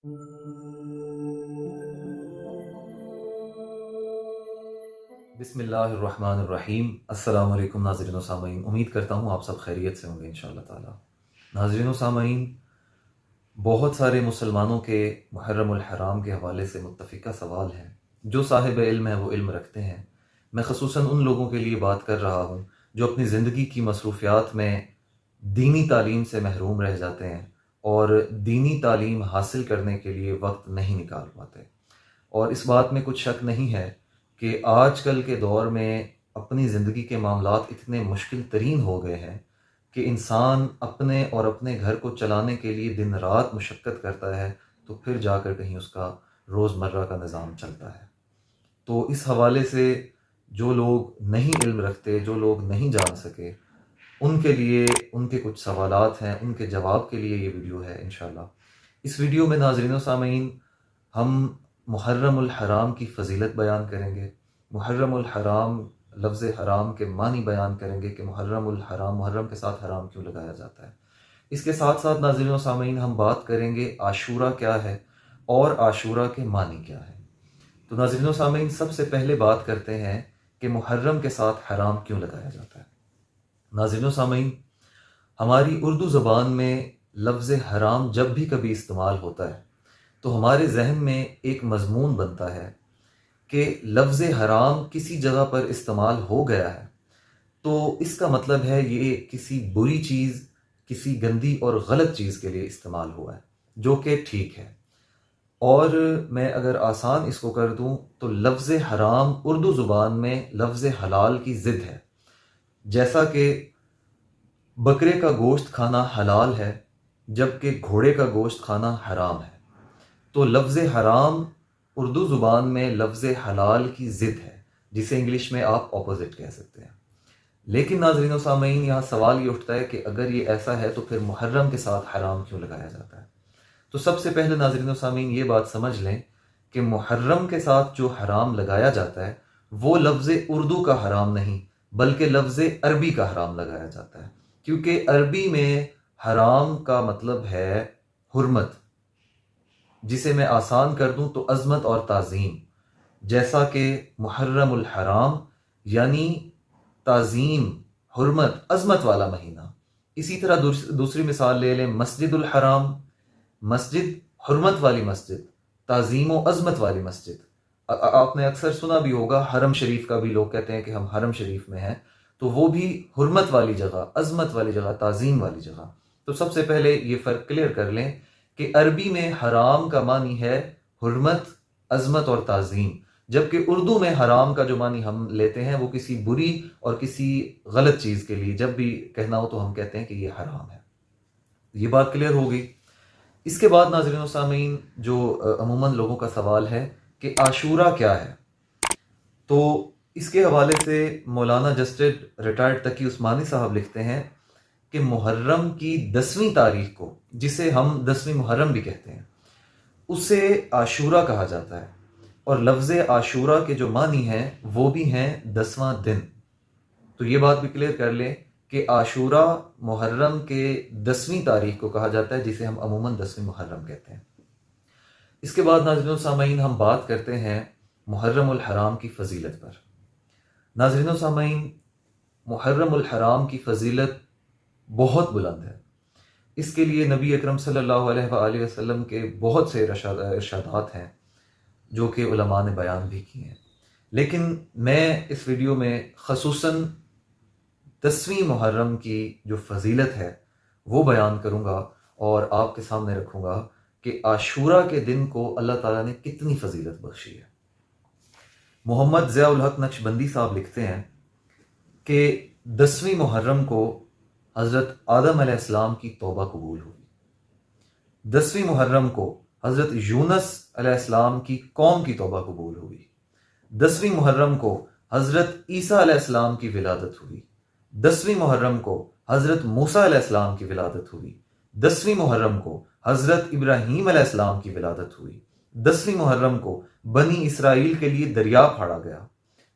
بسم اللہ الرحمن الرحیم۔ السلام علیکم ناظرین و سامعین، امید کرتا ہوں آپ سب خیریت سے ہوں گے انشاءاللہ تعالی۔ ناظرین و سامعین، بہت سارے مسلمانوں کے محرم الحرام کے حوالے سے متفقہ سوال ہیں۔ جو صاحب علم ہیں وہ علم رکھتے ہیں۔ میں خصوصاً ان لوگوں کے لیے بات کر رہا ہوں جو اپنی زندگی کی مصروفیات میں دینی تعلیم سے محروم رہ جاتے ہیں اور دینی تعلیم حاصل کرنے کے لیے وقت نہیں نکال پاتے۔ اور اس بات میں کچھ شک نہیں ہے کہ آج کل کے دور میں اپنی زندگی کے معاملات اتنے مشکل ترین ہو گئے ہیں کہ انسان اپنے اور اپنے گھر کو چلانے کے لیے دن رات مشقت کرتا ہے تو پھر جا کر کہیں اس کا روزمرہ کا نظام چلتا ہے۔ تو اس حوالے سے جو لوگ نہیں علم رکھتے، جو لوگ نہیں جان سکے، ان کے لیے ان کے کچھ سوالات ہیں، ان کے جواب کے لیے یہ ویڈیو ہے انشاءاللہ۔ اس ویڈیو میں ناظرین و سامعین ہم محرم الحرام کی فضیلت بیان کریں گے، محرم الحرام لفظ حرام کے معنی بیان کریں گے کہ محرم الحرام، محرم کے ساتھ حرام کیوں لگایا جاتا ہے۔ اس کے ساتھ ساتھ ناظرین و سامعین ہم بات کریں گے عاشورہ کیا ہے اور عاشورہ کے معنی کیا ہے۔ تو ناظرین و سامعین سب سے پہلے بات کرتے ہیں کہ محرم کے ساتھ حرام کیوں لگایا جاتا ہے۔ ناظرین و سامعین، ہماری اردو زبان میں لفظ حرام جب بھی کبھی استعمال ہوتا ہے تو ہمارے ذہن میں ایک مضمون بنتا ہے کہ لفظ حرام کسی جگہ پر استعمال ہو گیا ہے تو اس کا مطلب ہے یہ کسی بری چیز، کسی گندی اور غلط چیز کے لیے استعمال ہوا ہے، جو کہ ٹھیک ہے۔ اور میں اگر آسان اس کو کر دوں تو لفظ حرام اردو زبان میں لفظ حلال کی ضد ہے۔ جیسا کہ بکرے کا گوشت کھانا حلال ہے جبکہ گھوڑے کا گوشت کھانا حرام ہے، تو لفظ حرام اردو زبان میں لفظ حلال کی ضد ہے، جسے انگلش میں آپ اپوزٹ کہہ سکتے ہیں۔ لیکن ناظرین و سامعین یہاں سوال یہ اٹھتا ہے کہ اگر یہ ایسا ہے تو پھر محرم کے ساتھ حرام کیوں لگایا جاتا ہے؟ تو سب سے پہلے ناظرین و سامعین یہ بات سمجھ لیں کہ محرم کے ساتھ جو حرام لگایا جاتا ہے وہ لفظ اردو کا حرام نہیں بلکہ لفظ عربی کا حرام لگایا جاتا ہے، کیونکہ عربی میں حرام کا مطلب ہے حرمت، جسے میں آسان کر دوں تو عظمت اور تعظیم۔ جیسا کہ محرم الحرام یعنی تعظیم، حرمت، عظمت والا مہینہ۔ اسی طرح دوسری مثال لے لیں، مسجد الحرام، مسجد، حرمت والی مسجد، تعظیم و عظمت والی مسجد۔ آپ نے اکثر سنا بھی ہوگا حرم شریف کا بھی، لوگ کہتے ہیں کہ ہم حرم شریف میں ہیں، تو وہ بھی حرمت والی جگہ، عظمت والی جگہ، تعظیم والی جگہ۔ تو سب سے پہلے یہ فرق کلیئر کر لیں کہ عربی میں حرام کا معنی ہے حرمت، عظمت اور تعظیم، جبکہ اردو میں حرام کا جو معنی ہم لیتے ہیں وہ کسی بری اور کسی غلط چیز کے لیے، جب بھی کہنا ہو تو ہم کہتے ہیں کہ یہ حرام ہے۔ یہ بات کلیئر ہو گئی۔ اس کے بعد ناظرین و سامعین جو عموماً لوگوں کا سوال ہے کہ عاشورہ کیا ہے، تو اس کے حوالے سے مولانا جسٹس ریٹائرڈ تقی عثمانی صاحب لکھتے ہیں کہ محرم کی 10ویں تاریخ کو، جسے ہم 10ویں محرم بھی کہتے ہیں، اسے عاشورہ کہا جاتا ہے، اور لفظ عاشورہ کے جو معنی ہیں وہ بھی ہیں 10واں دن۔ تو یہ بات بھی کلیئر کر لیں کہ عاشورہ محرم کے 10ویں تاریخ کو کہا جاتا ہے، جسے ہم عموماً 10ویں محرم کہتے ہیں۔ اس کے بعد ناظرین و سامعین ہم بات کرتے ہیں محرم الحرام کی فضیلت پر۔ ناظرین و سامعین، محرم الحرام کی فضیلت بہت بلند ہے۔ اس کے لیے نبی اکرم صلی اللہ علیہ وآلہ وسلم کے بہت سے ارشادات ہیں جو کہ علماء نے بیان بھی کیے ہیں، لیکن میں اس ویڈیو میں خصوصاً 10ویں محرم کی جو فضیلت ہے وہ بیان کروں گا اور آپ کے سامنے رکھوں گا کہ عاشورہ کے دن کو اللہ تعالیٰ نے کتنی فضیلت بخشی ہے۔ محمد ضیاء الحق نقشبندی صاحب لکھتے ہیں کہ 10ویں محرم کو حضرت آدم علیہ السلام کی توبہ قبول ہوئی، 10ویں محرم کو حضرت یونس علیہ السلام کی قوم کی توبہ قبول ہوئی، 10ویں محرم کو حضرت عیسیٰ علیہ السلام کی ولادت ہوئی، 10ویں محرم کو حضرت موسیٰ علیہ السلام کی ولادت ہوئی، 10ویں محرم کو حضرت ابراہیم علیہ السلام کی ولادت ہوئی، 10ویں محرم کو بنی اسرائیل کے لیے دریا پھاڑا گیا،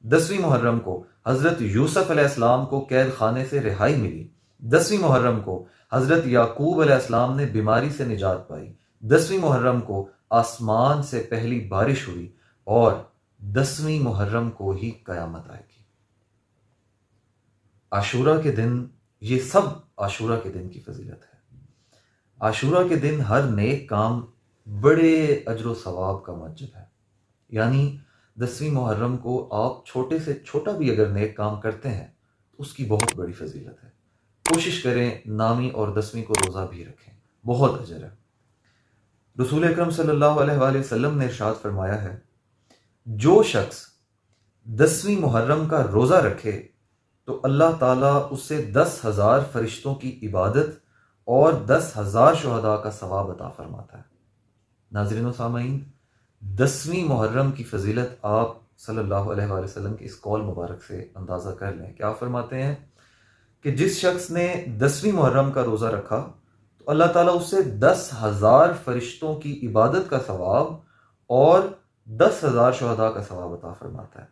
10ویں محرم کو حضرت یوسف علیہ السلام کو قید خانے سے رہائی ملی، 10ویں محرم کو حضرت یعقوب علیہ السلام نے بیماری سے نجات پائی، 10ویں محرم کو آسمان سے پہلی بارش ہوئی اور 10ویں محرم کو ہی قیامت آئے گی۔ عاشورہ کے دن، یہ سب عاشورہ کے دن کی فضیلت ہے۔ عاشورہ کے دن ہر نیک کام بڑے اجر و ثواب کا موجب ہے، یعنی 10ویں محرم کو آپ چھوٹے سے چھوٹا بھی اگر نیک کام کرتے ہیں تو اس کی بہت بڑی فضیلت ہے۔ کوشش کریں نامی اور 10ویں کو روزہ بھی رکھیں، بہت اجر ہے۔ رسول اکرم صلی اللہ علیہ وآلہ وسلم نے ارشاد فرمایا ہے، جو شخص 10ویں محرم کا روزہ رکھے تو اللہ تعالیٰ اس سے 10,000 فرشتوں کی عبادت اور 10,000 شہداء کا ثواب عطا فرماتا ہے۔ ناظرین و سامعین، 10ویں محرم کی فضیلت آپ صلی اللہ علیہ وآلہ وسلم کے اس قول مبارک سے اندازہ کر لیں۔ کیا فرماتے ہیں کہ جس شخص نے 10ویں محرم کا روزہ رکھا تو اللہ تعالیٰ اس سے 10,000 فرشتوں کی عبادت کا ثواب اور 10,000 شہداء کا ثواب عطا فرماتا ہے۔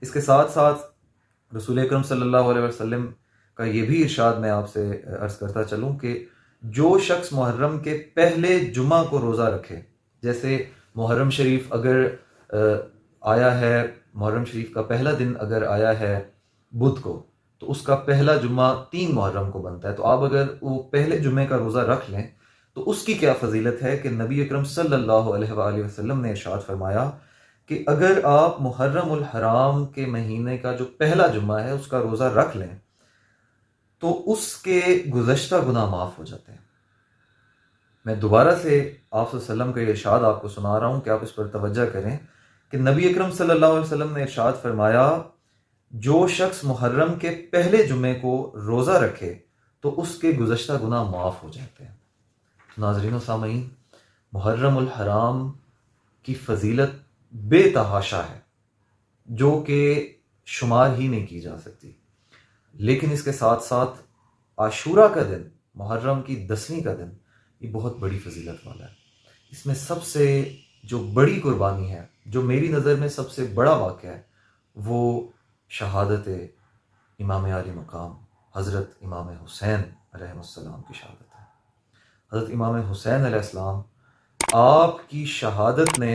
اس کے ساتھ ساتھ رسول اکرم صلی اللہ علیہ وسلم کا یہ بھی ارشاد میں آپ سے عرض کرتا چلوں کہ جو شخص محرم کے پہلے جمعہ کو روزہ رکھے، جیسے محرم شریف اگر آیا ہے، محرم شریف کا پہلا دن اگر آیا ہے بدھ کو، تو اس کا پہلا جمعہ 3 محرم کو بنتا ہے، تو آپ اگر وہ پہلے جمعے کا روزہ رکھ لیں تو اس کی کیا فضیلت ہے کہ نبی اکرم صلی اللہ علیہ وآلہ وسلم نے ارشاد فرمایا کہ اگر آپ محرم الحرام کے مہینے کا جو پہلا جمعہ ہے اس کا روزہ رکھ لیں تو اس کے گزشتہ گناہ معاف ہو جاتے ہیں۔ میں دوبارہ سے آپ صلی اللہ علیہ وسلم کا یہ ارشاد آپ کو سنا رہا ہوں کہ آپ اس پر توجہ کریں کہ نبی اکرم صلی اللہ علیہ وسلم نے ارشاد فرمایا، جو شخص محرم کے پہلے جمعے کو روزہ رکھے تو اس کے گزشتہ گناہ معاف ہو جاتے ہیں۔ ناظرین و سامعین، محرم الحرام کی فضیلت بے تحاشا ہے جو کہ شمار ہی نہیں کی جا سکتی، لیکن اس کے ساتھ ساتھ عاشورہ کا دن، محرم کی 10ویں کا دن، یہ بہت بڑی فضیلت والا ہے۔ اس میں سب سے جو بڑی قربانی ہے، جو میری نظر میں سب سے بڑا واقعہ ہے، وہ شہادت امام عالی مقام حضرت امام حسین علیہ السلام کی شہادت ہے۔ حضرت امام حسین علیہ السلام، آپ کی شہادت نے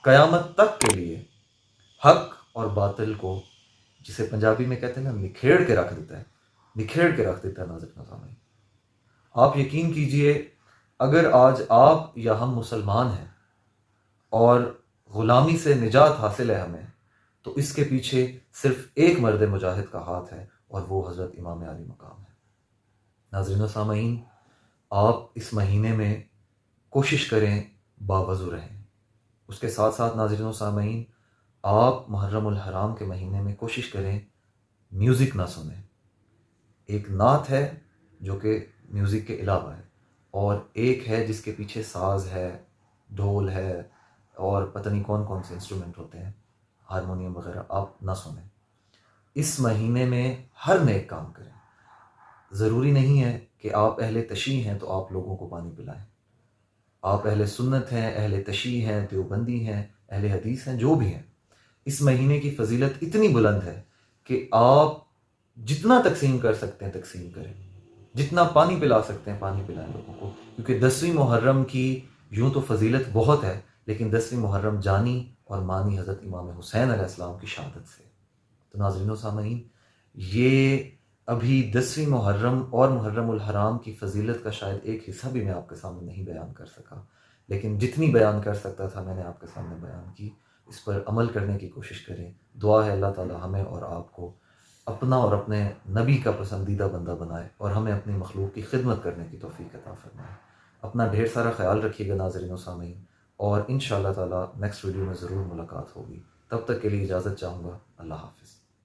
قیامت تک کے لیے حق اور باطل کو، جسے پنجابی میں کہتے ہیں نا، نکھیڑ کے رکھ دیتا ہے، نکھیڑ کے رکھ دیتا ہے۔ ناظرین و سامعین، آپ یقین کیجئے اگر آج آپ یا ہم مسلمان ہیں اور غلامی سے نجات حاصل ہے ہمیں، تو اس کے پیچھے صرف ایک مرد مجاہد کا ہاتھ ہے اور وہ حضرت امام عالی مقام ہے۔ ناظرین و سامعین، آپ اس مہینے میں کوشش کریں باوضو رہیں۔ اس کے ساتھ ساتھ ناظرین و سامعین، آپ محرم الحرام کے مہینے میں کوشش کریں میوزک نہ سنیں۔ ایک نعت ہے جو کہ میوزک کے علاوہ ہے، اور ایک ہے جس کے پیچھے ساز ہے، ڈھول ہے اور پتہ نہیں کون کون سے انسٹرومنٹ ہوتے ہیں، ہارمونیم وغیرہ، آپ نہ سنیں۔ اس مہینے میں ہر نیک کام کریں۔ ضروری نہیں ہے کہ آپ اہل تشیع ہیں تو آپ لوگوں کو پانی پلائیں۔ آپ اہل سنت ہیں، اہل تشیع ہیں، دیوبندی ہیں، اہل حدیث ہیں، جو بھی ہیں، اس مہینے کی فضیلت اتنی بلند ہے کہ آپ جتنا تقسیم کر سکتے ہیں تقسیم کریں، جتنا پانی پلا سکتے ہیں پانی پلائیں لوگوں کو، کیونکہ 10ویں محرم کی یوں تو فضیلت بہت ہے، لیکن 10ویں محرم جانی اور مانی حضرت امام حسین علیہ السلام کی شہادت سے۔ تو ناظرین و سامعین، یہ ابھی 10ویں محرم اور محرم الحرام کی فضیلت کا شاید ایک حصہ بھی میں آپ کے سامنے نہیں بیان کر سکا، لیکن جتنی بیان کر سکتا تھا میں نے آپ کے سامنے بیان کی۔ اس پر عمل کرنے کی کوشش کریں۔ دعا ہے اللہ تعالی ہمیں اور آپ کو اپنا اور اپنے نبی کا پسندیدہ بندہ بنائے اور ہمیں اپنی مخلوق کی خدمت کرنے کی توفیق عطا فرمائے۔ اپنا ڈھیر سارا خیال رکھیے گا ناظرین و سامعین، اور انشاءاللہ تعالی نیکسٹ ویڈیو میں ضرور ملاقات ہوگی۔ تب تک کے لیے اجازت چاہوں گا۔ اللہ حافظ۔